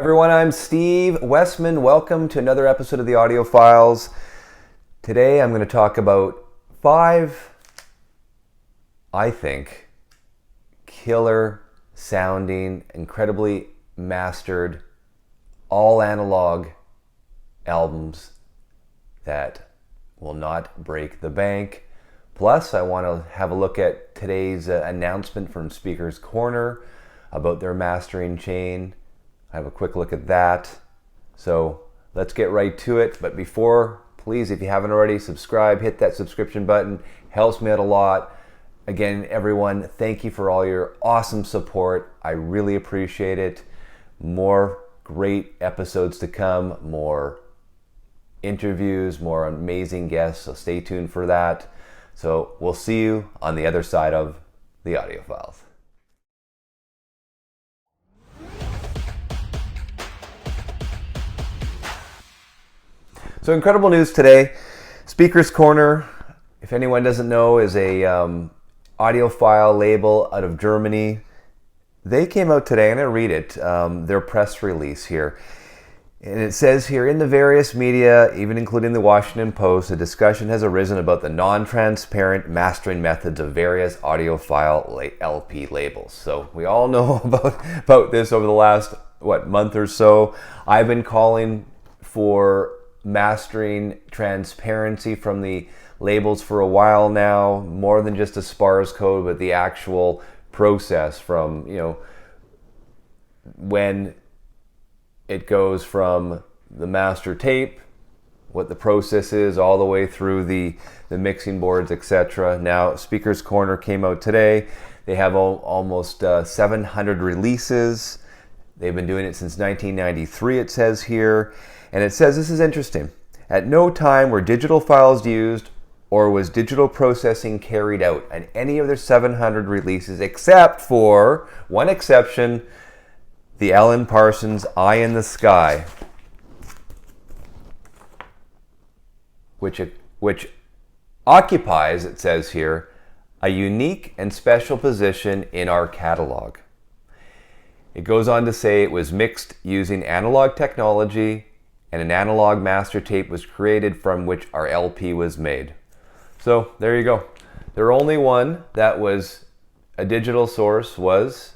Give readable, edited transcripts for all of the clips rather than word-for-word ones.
Everyone, I'm Steve Westman. Welcome to another episode of the Audio Files. Today I'm going to talk about 5, I think, killer sounding, incredibly mastered, all analog albums that will not break the bank. Plus, I want to have a look at today's announcement from Speaker's Corner about their mastering chain. I have a quick look at that. So let's get right to it. But before, please, if you haven't already, subscribe, hit that subscription button. Helps me out a lot. Again, everyone, thank you for all your awesome support. I really appreciate it. More great episodes to come, more interviews, more amazing guests. So stay tuned for that. So we'll see you on the other side of the Audio Files. So incredible news today. Speaker's Corner, if anyone doesn't know, is a audiophile label out of Germany. They came out today, and I read it, their press release here. And it says here, in the various media, even including the Washington Post, a discussion has arisen about the non-transparent mastering methods of various audiophile LP labels. So we all know about this over the last, month or so. I've been calling for mastering transparency from the labels for a while now, more than just a SPARS code, but the actual process from, when it goes from the master tape, what the process is, all the way through the mixing boards, etc. Now, Speaker's Corner came out today. They have almost 700 releases. They've been doing it since 1993, it says here. And it says, this is interesting, at no time were digital files used or was digital processing carried out on any of their 700 releases, except for one exception, the Alan Parsons Eye in the Sky, which occupies, it says here, a unique and special position in our catalog. It goes on to say it was mixed using analog technology, and an analog master tape was created from which our LP was made. So there you go. Their only one that was a digital source was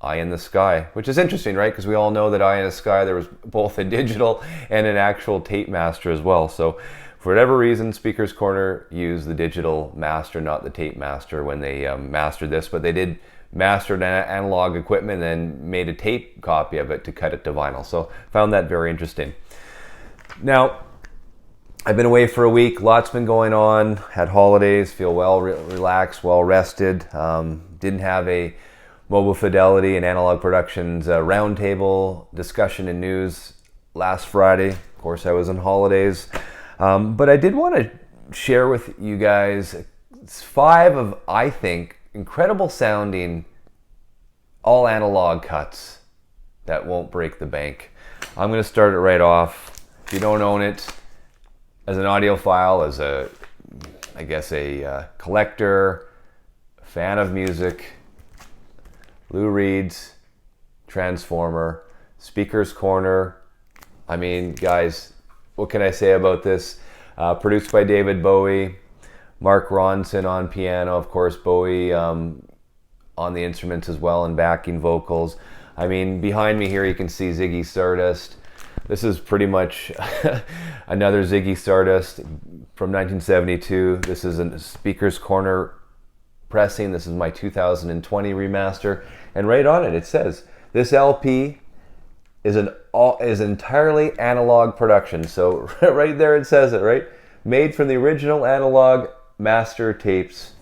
Eye in the Sky, which is interesting, right? Because we all know that Eye in the Sky, there was both a digital and an actual tape master as well. So for whatever reason, Speaker's Corner used the digital master, not the tape master, when they mastered this, but they did master analog equipment and then made a tape copy of it to cut it to vinyl. So found that very interesting. Now, I've been away for a week. Lots been going on. Had holidays. Feel well relaxed, well rested. Didn't have a Mobile Fidelity and Analog Productions roundtable discussion and news last Friday. Of course, I was on holidays. But I did want to share with you guys 5 of, I think, incredible sounding all analog cuts that won't break the bank. I'm going to start it right off. If you don't own it, as an audiophile, as a collector, a fan of music, Lou Reed's Transformer, Speaker's Corner. I mean, guys, what can I say about this? Produced by David Bowie, Mark Ronson on piano, of course, Bowie on the instruments as well and backing vocals. I mean, behind me here you can see Ziggy Stardust. This is pretty much another Ziggy Stardust from 1972. This is a Speaker's Corner pressing. This is my 2020 remaster. And right on it, it says, this LP is entirely analog production. So right there it says it, right? Made from the original analog master tapes.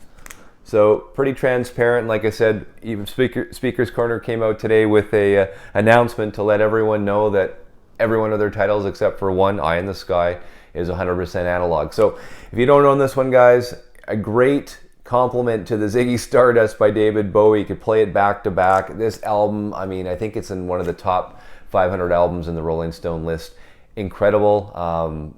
So pretty transparent. Like I said, even Speaker's Corner came out today with a announcement to let everyone know that every one of their titles except for one, Eye in the Sky, is 100% analog. So if you don't own this one, guys, a great compliment to the Ziggy Stardust by David Bowie. You could play it back to back. This album, I mean, I think it's in one of the top 500 albums in the Rolling Stone list. Incredible.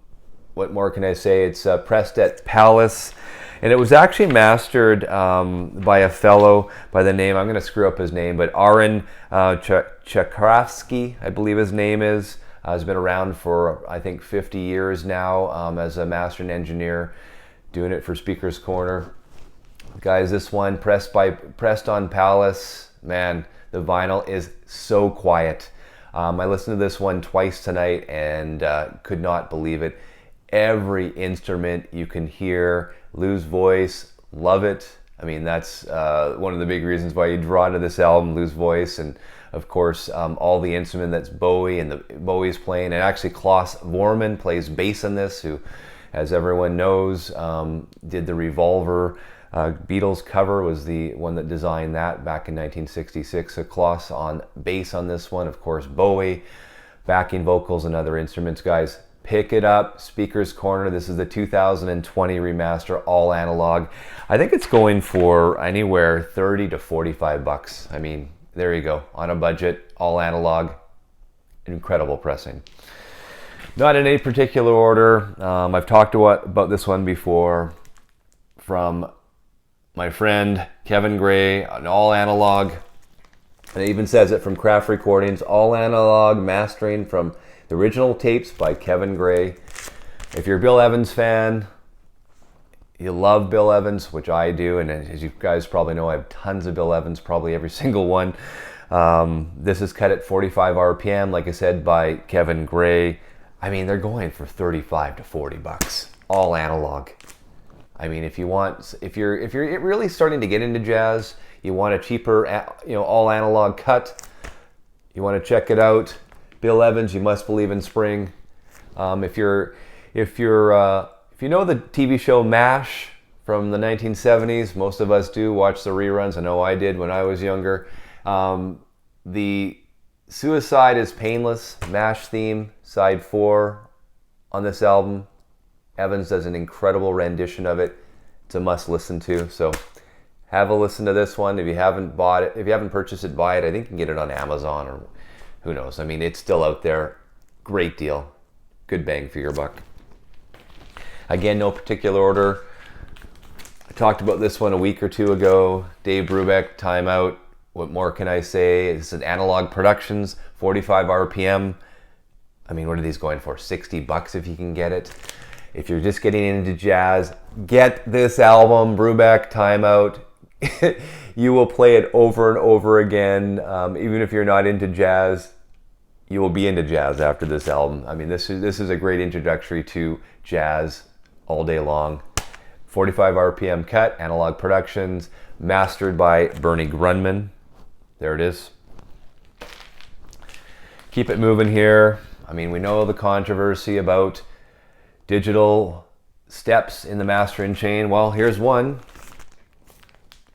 What more can I say? It's pressed at Palace And it was actually mastered by a fellow by the name, I'm going to screw up his name, but Aaron Chakravsky, I believe his name is. Has been around for, I think, 50 years now as a mastering engineer, doing it for Speaker's Corner. Guys, this one, pressed on Palace, man, the vinyl is so quiet. I listened to this one twice tonight and could not believe it. Every instrument you can hear, Lou's voice, love it. I mean, that's one of the big reasons why you draw to this album, Lou's voice, and of course, all the instrument that's Bowie and Bowie's playing. And actually, Klaus Vormann plays bass in this, who, as everyone knows, did the Revolver Beatles cover, was the one that designed that back in 1966. So Klaus on bass on this one, of course, Bowie, backing vocals and other instruments. Guys, pick it up, Speaker's Corner. This is the 2020 remaster, all analog. I think it's going for anywhere 30 to 45 bucks. I mean, there you go, on a budget, all analog, incredible pressing. Not in any particular order. I've talked about this one before, from my friend Kevin Gray, an all analog. And it even says it from Craft Recordings, all analog mastering from the original tapes by Kevin Gray. If you're a Bill Evans fan, you love Bill Evans, which I do, and as you guys probably know, I have tons of Bill Evans, probably every single one. This is cut at 45 RPM, like I said, by Kevin Gray. I mean, they're going for 35 to 40 bucks, all analog. I mean, if you're really starting to get into jazz, you want a cheaper, all analog cut, you want to check it out. Bill Evans, You Must Believe in Spring. If you know the TV show MASH from the 1970s, most of us do watch the reruns. I know I did when I was younger. The Suicide is Painless MASH theme, side 4 on this album. Evans does an incredible rendition of it. It's a must listen to. So have a listen to this one. If you haven't bought it, if you haven't purchased it, buy it. I think you can get it on Amazon or who knows. I mean, it's still out there. Great deal. Good bang for your buck. Again, no particular order. I talked about this one a week or two ago. Dave Brubeck, Time Out. What more can I say? This is Analog Productions, 45 RPM. I mean, what are these going for? 60 bucks if you can get it. If you're just getting into jazz, get this album, Brubeck, Time Out. You will play it over and over again. Even if you're not into jazz, you will be into jazz after this album. I mean, this is a great introductory to jazz all day long. 45 RPM cut, Analog Productions, mastered by Bernie Grunman. There it is. Keep it moving here. I mean, we know the controversy about digital steps in the mastering chain. Well, here's one.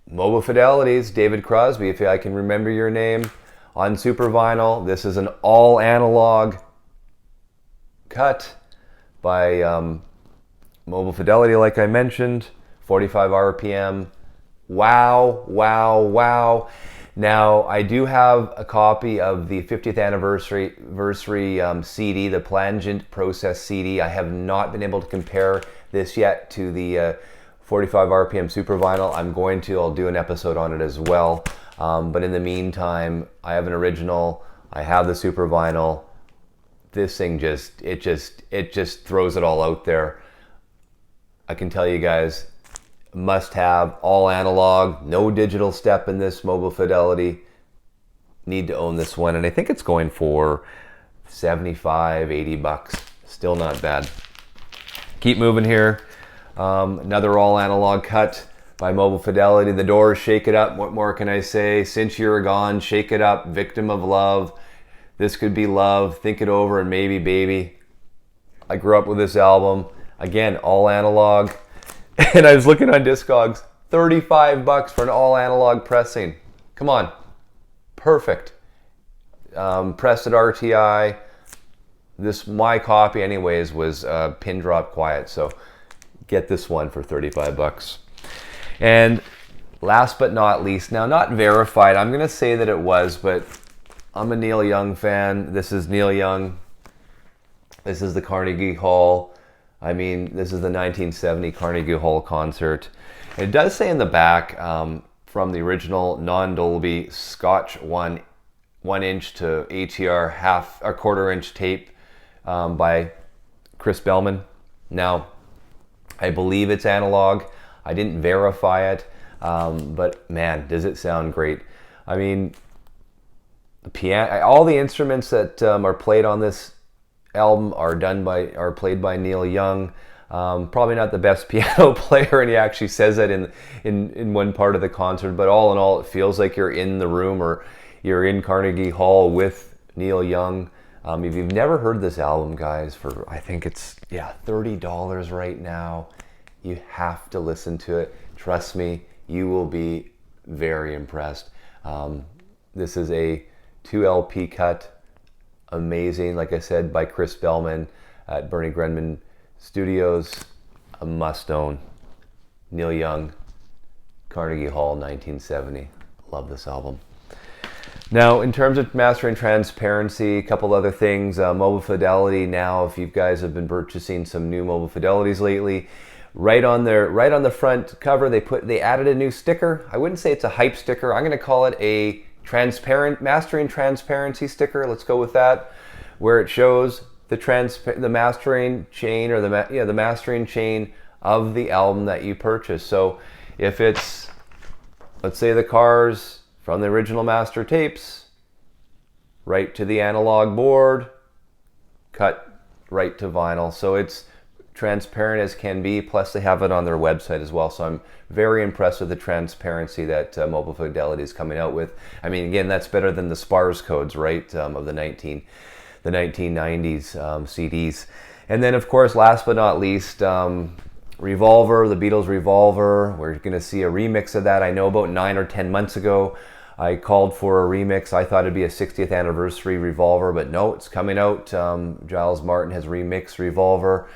Mobile Fidelity's David Crosby, if I can remember your name, on Super Vinyl. This is an all analog cut by Mobile Fidelity, like I mentioned, 45 RPM. Wow, wow, wow. Now, I do have a copy of the 50th anniversary CD, the Plangent Process CD. I have not been able to compare this yet to the 45 RPM Super Vinyl. I'll do an episode on it as well. But in the meantime, I have an original. I have the Super Vinyl. This thing just throws it all out there. I can tell you guys, must have, all analog, no digital step in this Mobile Fidelity. Need to own this one, and I think it's going for 75, 80 bucks. Still not bad. Keep moving here. Another all analog cut by Mobile Fidelity. The Doors, Shake It Up. What more can I say? Since You're Gone, Shake It Up, Victim of Love. This Could Be Love, Think It Over, and Maybe Baby. I grew up with this album. Again, all analog. And I was looking on Discogs, 35 bucks for an all analog pressing. Come on. Perfect. Pressed at RTI. My copy anyways was pin drop quiet. So get this one for 35 bucks. And last but not least, now not verified, I'm going to say that it was, but I'm a Neil Young fan. This is Neil Young. This is the Carnegie Hall. I mean, this is the 1970 Carnegie Hall concert. It does say in the back, from the original non-Dolby Scotch 1-inch to ATR a quarter-inch tape by Chris Bellman. Now, I believe it's analog. I didn't verify it, but man, does it sound great. I mean, the piano, all the instruments that are played on this album are played by Neil Young. Probably not the best piano player, and he actually says that in one part of the concert, but all in all, it feels like you're in the room or you're in Carnegie Hall with Neil Young. If you've never heard this album, guys, for I think it's $30 right now, you have to listen to it. Trust me, you will be very impressed. This is a 2 LP cut, amazing, like I said, by Chris Bellman at Bernie Grundman Studios, a must-own. Neil Young, Carnegie Hall, 1970. Love this album. Now, in terms of mastering transparency, a couple other things. Mobile fidelity. Now, if you guys have been purchasing some new mobile fidelities lately, right on the front cover, they added a new sticker. I wouldn't say it's a hype sticker. I'm going to call it a mastering transparency sticker. Let's go with that, where it shows the mastering chain, or the mastering chain of the album that you purchased. So if it's, let's say, the Cars from the original master tapes, right to the analog board, cut right to vinyl. So it's transparent as can be, plus they have it on their website as well. So I'm very impressed with the transparency that Mobile Fidelity is coming out with. I mean, again, that's better than the SPARS codes, right, of the 1990s CDs. And then, of course, last but not least, Revolver, the Beatles Revolver. We're going to see a remix of that. I know about 9 or 10 months ago, I called for a remix. I thought it'd be a 60th anniversary Revolver, but no, it's coming out. Giles Martin has remixed Revolver.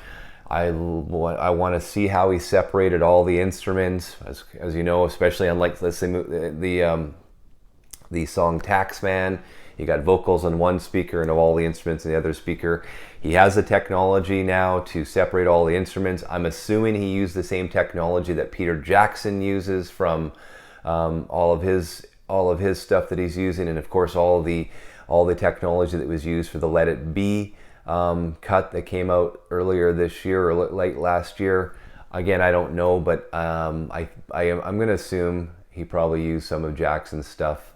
I want to see how he separated all the instruments, as you know, especially unlike the song Taxman. You got vocals on one speaker and all the instruments in the other speaker. He has the technology now to separate all the instruments. I'm assuming he used the same technology that Peter Jackson uses from all of his stuff that he's using, and of course all the technology that was used for the Let It Be cut that came out earlier this year or late last year. Again, I don't know, but I'm going to assume he probably used some of Jackson's stuff.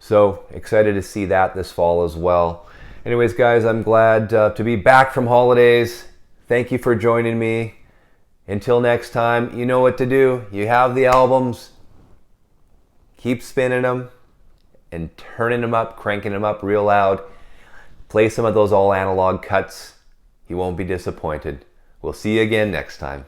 So excited to see that this fall as well. Anyways, guys, I'm glad to be back from holidays. Thank you for joining me. Until next time, you know what to do. You have the albums. Keep spinning them and turning them up, cranking them up real loud. Play some of those all analog cuts. You won't be disappointed. We'll see you again next time.